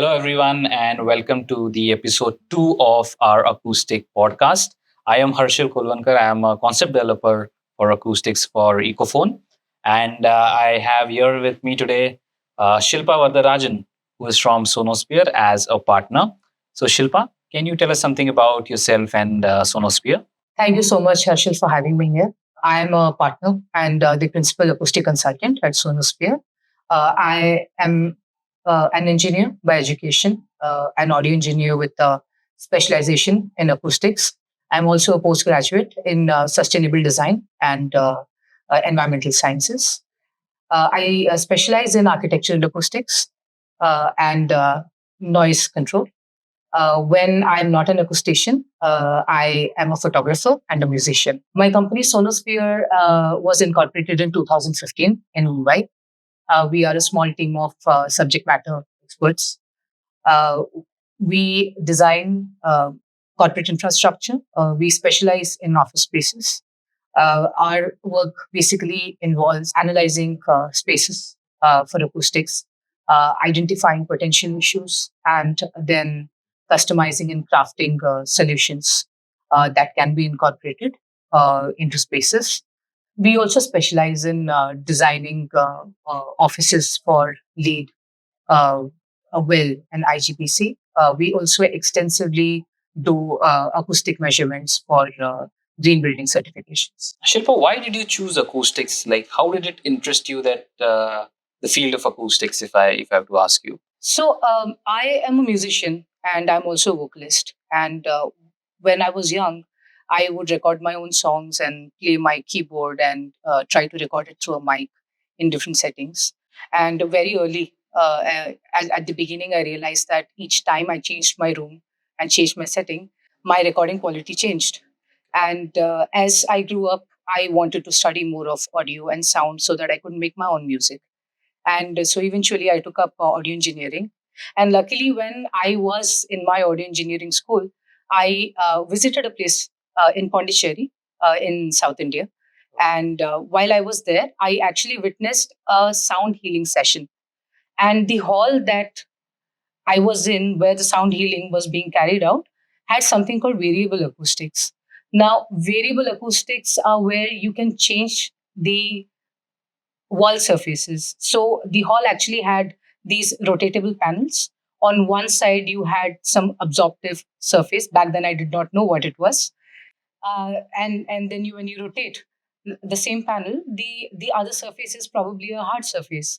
Hello, everyone, and welcome to the episode 2 of our Acoustic Podcast. I am Harshil Kulwankar. I am a concept developer for acoustics for Ecophone. And I have here with me today Shilpa Vardharajan, who is from Sonosphere as a partner. So, Shilpa, can you tell us something about yourself and Sonosphere? Thank you so much, Harshil, for having me here. I am a partner and the principal acoustic consultant at Sonosphere. I am an engineer by education, an audio engineer with specialization in acoustics. I'm also a postgraduate in sustainable design and environmental sciences. I specialize in architectural acoustics and noise control. When I'm not an acoustician, I am a photographer and a musician. My company Sonosphere was incorporated in 2015 in Mumbai. We are a small team of subject matter experts. Uh, we design corporate infrastructure. We specialize in office spaces. Our work basically involves analyzing spaces for acoustics, identifying potential issues, and then customizing and crafting solutions that can be incorporated into spaces. We also specialize in designing offices for LEED, uh, WELL, and IGBC. We also extensively do acoustic measurements for green building certifications. Shilpa, why did you choose acoustics? Like, how did it interest you that the field of acoustics, if I have to ask you? So I am a musician and I'm also a vocalist. And when I was young, I would record my own songs and play my keyboard and try to record it through a mic in different settings. And very early, at the beginning, I realized that each time I changed my room and changed my setting, my recording quality changed. And as I grew up, I wanted to study more of audio and sound so that I could make my own music. And so eventually I took up audio engineering. And luckily, when I was in my audio engineering school, I visited a place in Pondicherry in South India. And while I was there, I actually witnessed a sound healing session. And the hall that I was in, where the sound healing was being carried out, had something called variable acoustics. Now, variable acoustics are where you can change the wall surfaces. So the hall actually had these rotatable panels. On one side, you had some absorptive surface. Back then, I did not know what it was. And then when you rotate the same panel, the other surface is probably a hard surface.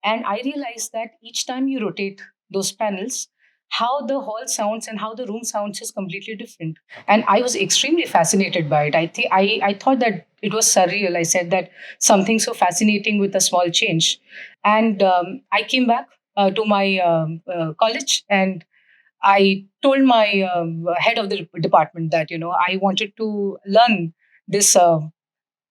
And I realized that each time you rotate those panels, how the hall sounds and how the room sounds is completely different. And I was extremely fascinated by it. I thought that it was surreal. I said that something so fascinating with a small change. And I came back to my college and I told my head of the department that, I wanted to learn this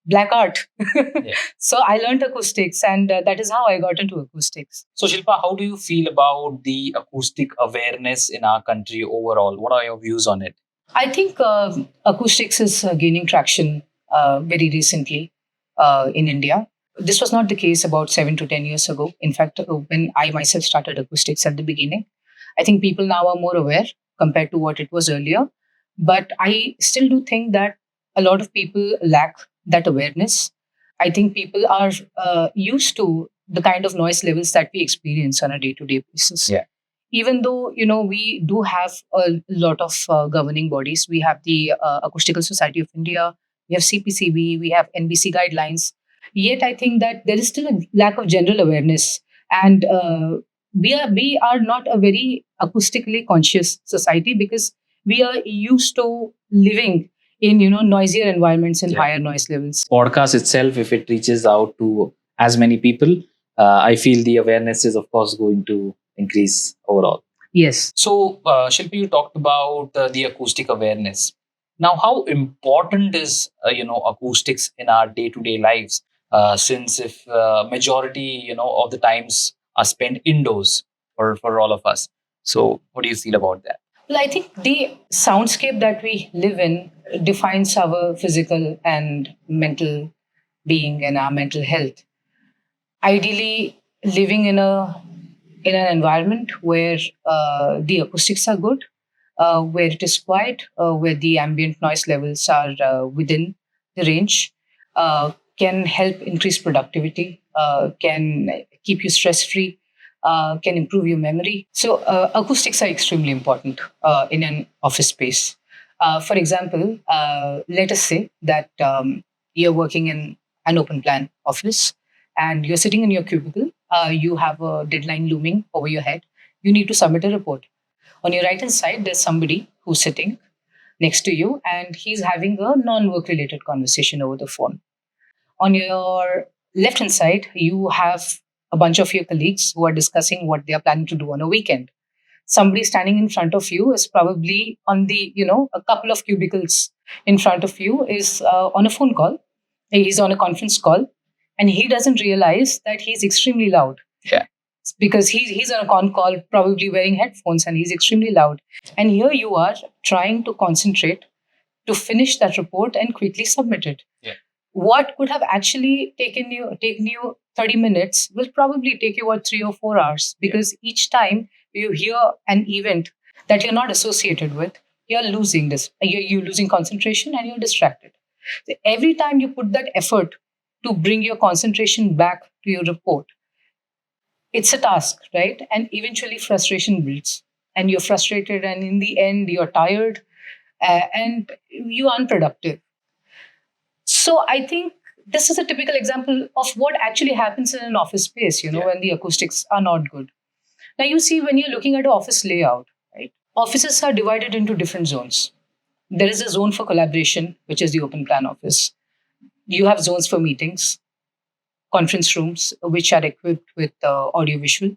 black art. Yeah. So I learned acoustics, and that is how I got into acoustics. So, Shilpa, how do you feel about the acoustic awareness in our country overall? What are your views on it? I think acoustics is gaining traction very recently in India. This was not the case about 7 to 10 years ago. In fact, when I myself started acoustics at the beginning, I think people now are more aware compared to what it was earlier. But I still do think that a lot of people lack that awareness. I think people are used to the kind of noise levels that we experience on a day-to-day basis. Yeah. Even though we do have a lot of governing bodies. We have the Acoustical Society of India, we have CPCB, we have NBC guidelines. Yet I think that there is still a lack of general awareness, and we are not a very acoustically conscious society because we are used to living in noisier environments and Yeah. higher noise levels. Podcast itself, if it reaches out to as many people, I feel the awareness is, of course, going to increase overall. Yes. So, Shilpi, you talked about the acoustic awareness. Now, how important is acoustics in our day-to-day lives? Since if majority of the times are spent indoors for all of us. So, what do you feel about that? Well, I think the soundscape that we live in defines our physical and mental being and our mental health. Ideally, living in a in an environment where the acoustics are good, where it is quiet, where the ambient noise levels are within the range, can help increase productivity, can keep you stress free, can improve your memory. So, acoustics are extremely important in an office space. For example, let us say that you're working in an open plan office and you're sitting in your cubicle, you have a deadline looming over your head, you need to submit a report. On your right hand side, there's somebody who's sitting next to you and he's having a non work related conversation over the phone. On your left hand side, you have a bunch of your colleagues who are discussing what they are planning to do on a weekend. Somebody standing in front of you is probably on the, a couple of cubicles in front of you is on a phone call. He's on a conference call and he doesn't realize that he's extremely loud. Yeah. Because he's on a con call, probably wearing headphones, and he's extremely loud. And here you are trying to concentrate to finish that report and quickly submit it. Yeah. What could have actually taken you 30 minutes will probably take you 3 or 4 hours, because each time you hear an event that you're not associated with, you're losing this. You're losing concentration and you're distracted. So every time you put that effort to bring your concentration back to your report, it's a task, right? And eventually frustration builds, and you're frustrated, and in the end, you're tired and you're unproductive. So I think this is a typical example of what actually happens in an office space, when the acoustics are not good. Now, you see, when you're looking at an office layout, right? Offices are divided into different zones. There is a zone for collaboration, which is the open plan office. You have zones for meetings, conference rooms, which are equipped with audiovisual.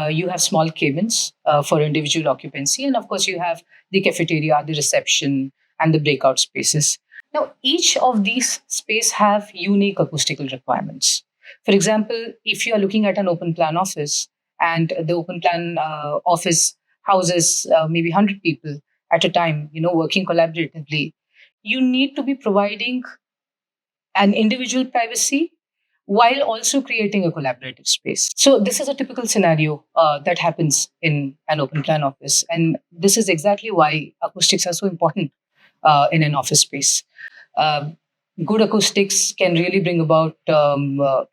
You have small cabins for individual occupancy. And of course, you have the cafeteria, the reception, and the breakout spaces. Now, each of these space have unique acoustical requirements. For example, if you are looking at an open plan office and the open plan office houses maybe 100 people at a time, working collaboratively, you need to be providing an individual privacy while also creating a collaborative space. So this is a typical scenario that happens in an open plan office. And this is exactly why acoustics are so important in an office space. Uh, Good acoustics can really bring about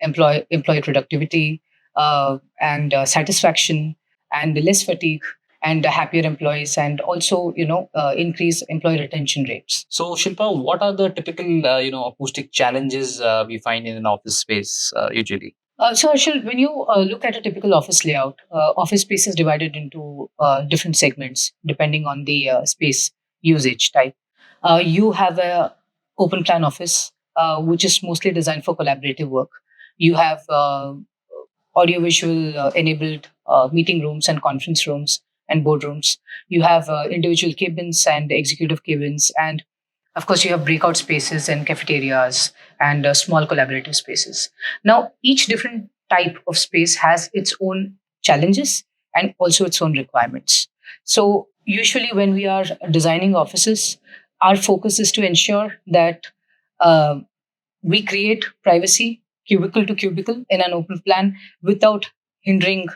employee productivity and satisfaction and less fatigue and happier employees, and also increase employee retention rates. So, Shilpa, what are the typical acoustic challenges we find in an office space usually? So, Arshil, when you look at a typical office layout, office space is divided into different segments depending on the space usage type. You have a open plan office, which is mostly designed for collaborative work. You have audiovisual enabled meeting rooms and conference rooms and boardrooms. You have individual cabins and executive cabins, and of course, you have breakout spaces and cafeterias and small collaborative spaces. Now, each different type of space has its own challenges and also its own requirements. So, usually, when we are designing offices, our focus is to ensure that uh, we create privacy cubicle to cubicle in an open plan without hindering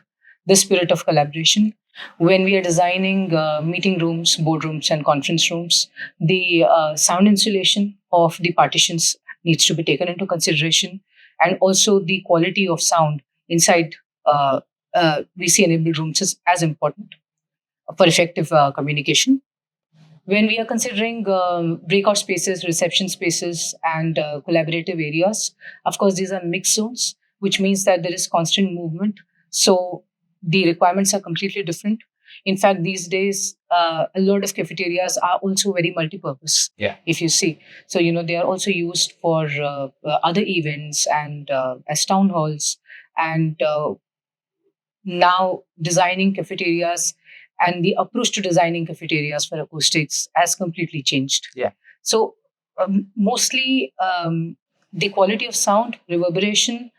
the spirit of collaboration. When we are designing meeting rooms, boardrooms, and conference rooms, the sound insulation of the partitions needs to be taken into consideration, and also the quality of sound inside VC enabled rooms is as important for effective communication. When we are considering breakout spaces, reception spaces, and collaborative areas, of course, these are mixed zones, which means that there is constant movement. So the requirements are completely different. In fact, these days, a lot of cafeterias are also very multi-purpose. Yeah. If you see, so they are also used for other events and as town halls, and now designing cafeterias and the approach to designing cafeterias for acoustics has completely changed. Yeah. So mostly the quality of sound, reverberation,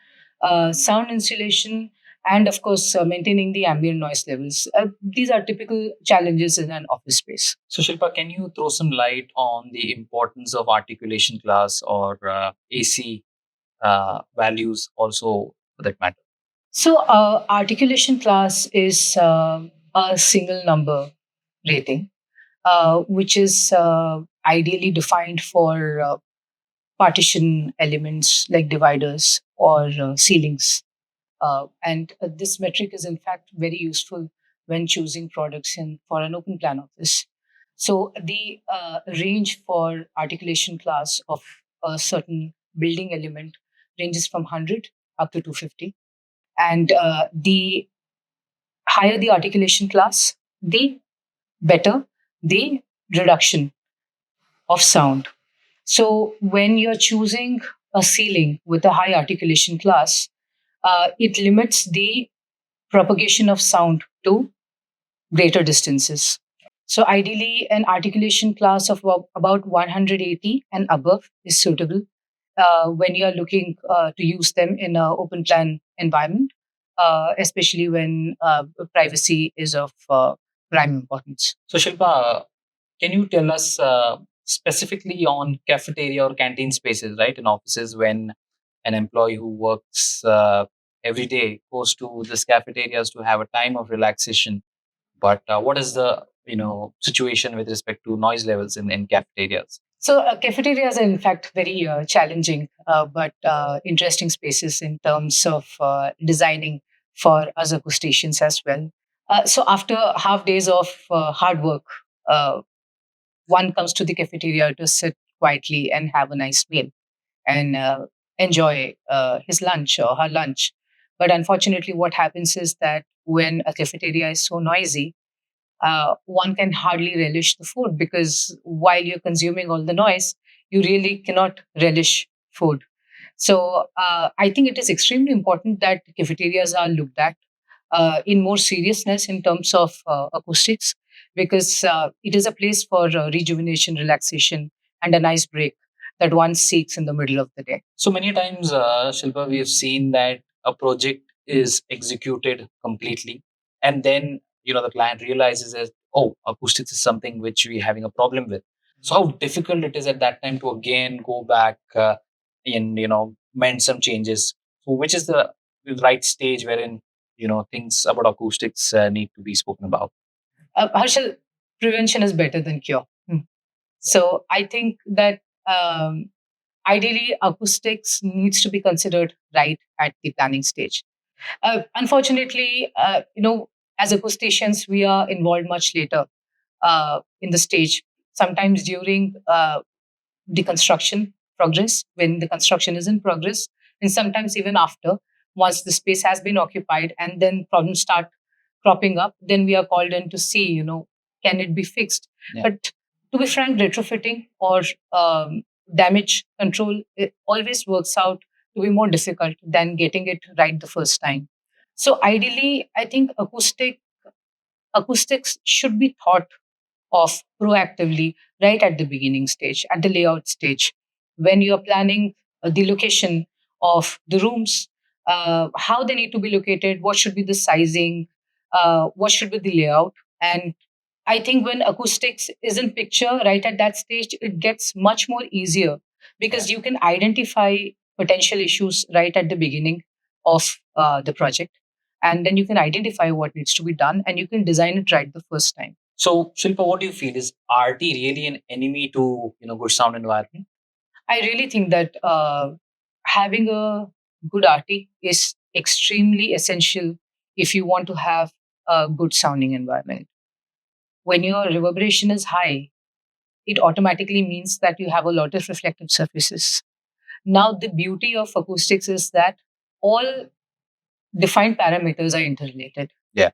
sound insulation, and of course maintaining the ambient noise levels. These are typical challenges in an office space. So, Shilpa, can you throw some light on the importance of articulation class or AC values also for that matter? So, articulation class is a single number rating, which is ideally defined for partition elements like dividers or ceilings. And this metric is, in fact, very useful when choosing products for an open plan office. So, the range for articulation class of a certain building element ranges from 100 up to 250. And the higher the articulation class, the better the reduction of sound. So when you're choosing a ceiling with a high articulation class, it limits the propagation of sound to greater distances. So ideally, an articulation class of about 180 and above is suitable when you're looking to use them in an open plan environment, especially when privacy is of prime importance. So, Shilpa, can you tell us specifically on cafeteria or canteen spaces, right, in offices when an employee who works every day goes to this cafeterias to have a time of relaxation? But what is the situation with respect to noise levels in cafeterias? So cafeterias are in fact very challenging, but interesting spaces in terms of designing for us acousticians as well. So after half days of hard work, uh, one comes to the cafeteria to sit quietly and have a nice meal and enjoy his lunch or her lunch. But unfortunately, what happens is that when a cafeteria is so noisy, one can hardly relish the food because while you're consuming all the noise, you really cannot relish food. So I think it is extremely important that cafeterias are looked at in more seriousness in terms of acoustics because it is a place for rejuvenation, relaxation, and a nice break that one seeks in the middle of the day. So many times, Shilpa, we have seen that a project is executed completely, and then the client realizes that, oh, acoustics is something which we're having a problem with. So how difficult it is at that time to again go back and mend some changes. So which is the right stage wherein things about acoustics need to be spoken about? Harshal, prevention is better than cure. So I think that ideally acoustics needs to be considered right at the planning stage. Unfortunately, as acousticians, we are involved much later in the stage. Sometimes during the construction progress, when the construction is in progress, and sometimes even after, once the space has been occupied, and then problems start cropping up, then we are called in to see, can it be fixed? Yeah. But to be frank, retrofitting or damage control, it always works out to be more difficult than getting it right the first time. So ideally, I think acoustics should be thought of proactively right at the beginning stage, at the layout stage, when you're planning the location of the rooms, how they need to be located, what should be the sizing, what should be the layout. And I think when acoustics is in picture right at that stage, it gets much more easier because you can identify potential issues right at the beginning of the project. And then you can identify what needs to be done and you can design it right the first time. So, Shilpa, what do you feel? Is RT really an enemy to good sound environment? I really think that having a good RT is extremely essential if you want to have a good sounding environment. When your reverberation is high, it automatically means that you have a lot of reflective surfaces. Now, the beauty of acoustics is that all defined parameters are interrelated. Yeah.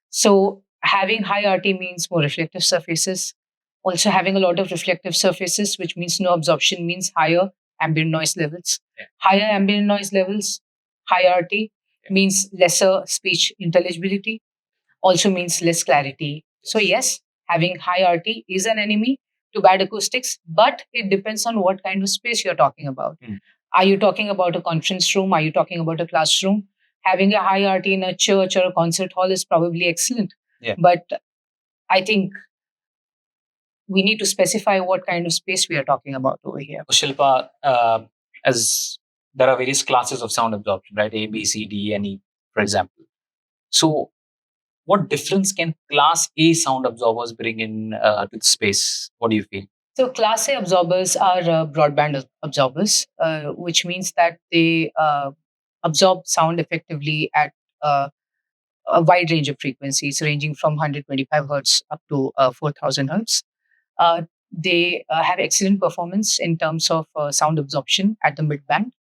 So having high RT means more reflective surfaces. Also having a lot of reflective surfaces, which means no absorption, means higher ambient noise levels. Yeah. Higher ambient noise levels, high RT means lesser speech intelligibility, also means less clarity. So yes, having high RT is an enemy to bad acoustics, but it depends on what kind of space you're talking about. Are you talking about a conference room? Are you talking about a classroom? Having a high RT in a church or a concert hall is probably excellent. Yeah. But I think we need to specify what kind of space we are talking about over here. Shilpa, as there are various classes of sound absorption, right? A, B, C, D, and E. for example. So, what difference can Class A sound absorbers bring in to the space? What do you feel? So, Class A absorbers are broadband absorbers, which means that they absorb sound effectively at uh, a wide range of frequencies, ranging from 125 hertz up to 4000 hertz. They have excellent performance in terms of sound absorption at the mid band,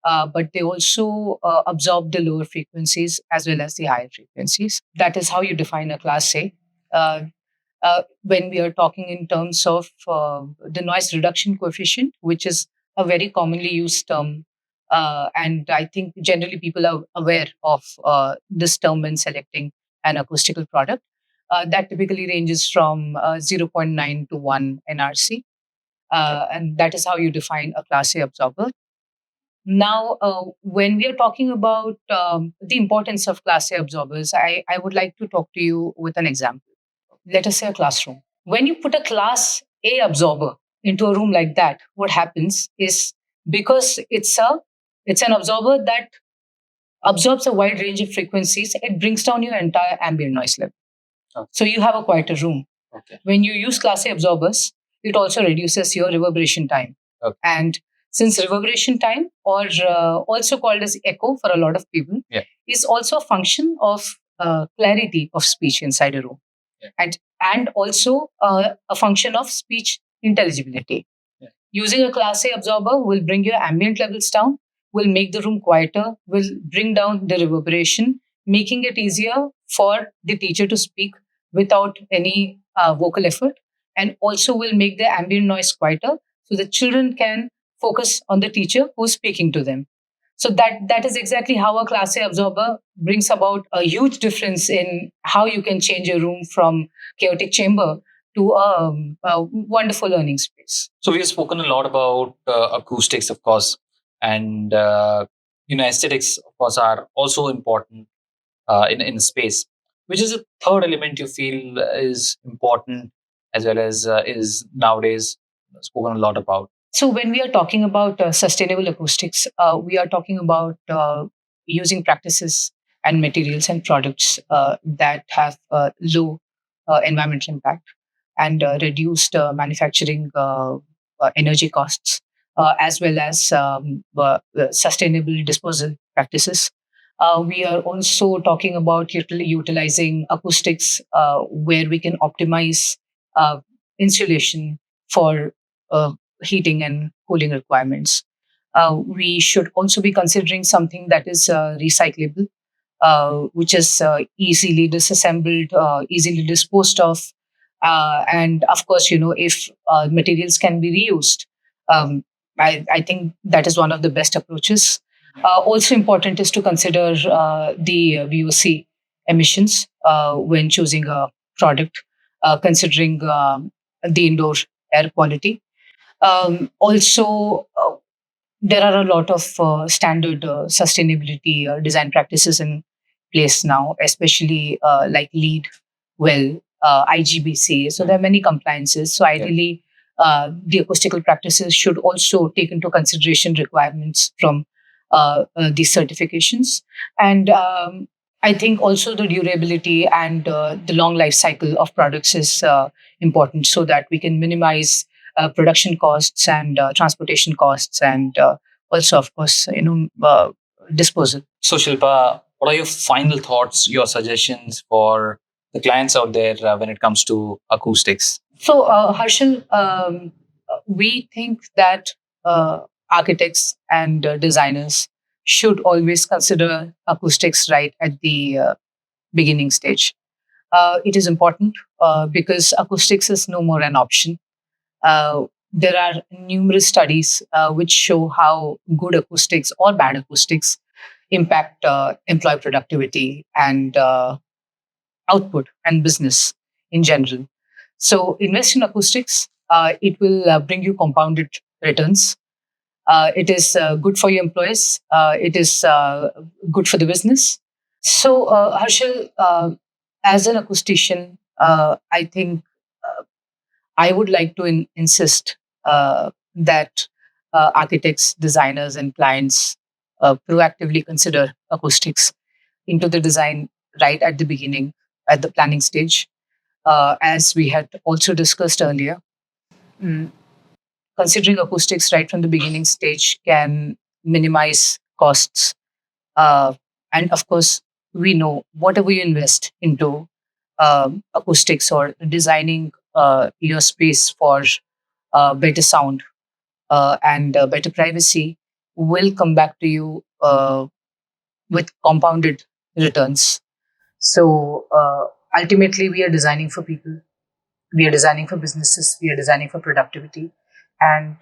but they also absorb the lower frequencies as well as the higher frequencies. That is how you define a Class A. Uh, when we are talking in terms of the noise reduction coefficient, which is a very commonly used term. And I think generally people are aware of this term when selecting an acoustical product. That typically ranges from zero point 0.9 to 1 NRC. And that is how you define a Class A absorber. Now, when we are talking about the importance of Class A absorbers, I would like to talk to you with an example. Let us say a classroom. When you put a Class A absorber into a room like that, what happens is, because it's an absorber that absorbs a wide range of frequencies, it brings down your entire ambient noise level. Okay. So you have a quieter room. Okay. When you use Class A absorbers, it also reduces your reverberation time. Okay. And since reverberation time, or also called as echo for a lot of people, yeah, is also a function of clarity of speech inside a room, yeah, and also a function of speech intelligibility. Yeah. Using a Class A absorber will bring your ambient levels down, will make the room quieter, will bring down the reverberation, making it easier for the teacher to speak without any vocal effort, and also will make the ambient noise quieter so the children can focus on the teacher who's speaking to them. So that is exactly how a Class A absorber brings about a huge difference in how you can change a room from chaotic chamber to a wonderful learning space. So we have spoken a lot about acoustics, of course, and aesthetics, of course, are also important in space. Which is a third element you feel is important, as well as is nowadays spoken a lot about? So when we are talking about sustainable acoustics, we are talking about using practices and materials and products that have low environmental impact and reduced manufacturing energy costs, as well as sustainable disposal practices. We are also talking about utilizing acoustics where we can optimize uh, insulation for uh, heating and cooling requirements. We should also be considering something that is recyclable, which is easily disassembled, easily disposed of. And of course, if materials can be reused, um, I think that is one of the best approaches. Also important is to consider the VOC emissions when choosing a product, considering the indoor air quality. Also, there are a lot of standard sustainability design practices in place now, especially like LEED, well, IGBC. So there are many compliances. So ideally, the acoustical practices should also take into consideration requirements from these certifications. And I think also the durability and the long life cycle of products is important, so that we can minimize production costs and transportation costs, and also, of course, disposal. So, Shilpa, what are your final thoughts, your suggestions for the clients out there when it comes to acoustics? So, Harshal, we think that architects and designers should always consider acoustics right at the beginning stage. It is important because acoustics is no more an option. There are numerous studies which show how good acoustics or bad acoustics impact employee productivity and output and business in general. So, invest in acoustics. It will bring you compounded returns. It is good for your employees. It is good for the business. So, Harshal, as an acoustician, I think I would like to insist that architects, designers, and clients proactively consider acoustics, into the design right at the beginning, at the planning stage, as we had also discussed earlier. Mm, Considering acoustics right from the beginning stage can minimize costs. Uh, and of course, we know whatever you invest into acoustics or designing your space for better sound and better privacy will come back to you with compounded returns. So ultimately, we are designing for people, we are designing for businesses, we are designing for productivity, and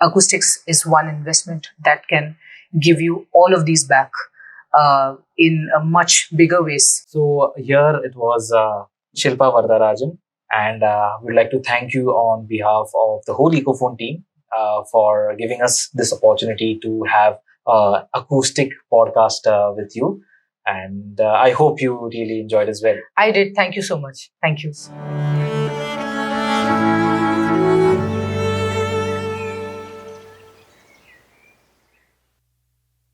acoustics is one investment that can give you all of these back in a much bigger ways. So here it was Shilpa Vardharajan, and we'd like to thank you on behalf of the whole Ecophone team for giving us this opportunity to have acoustic podcast with you. And I hope you really enjoyed as well. I did. Thank you so much. Thank you.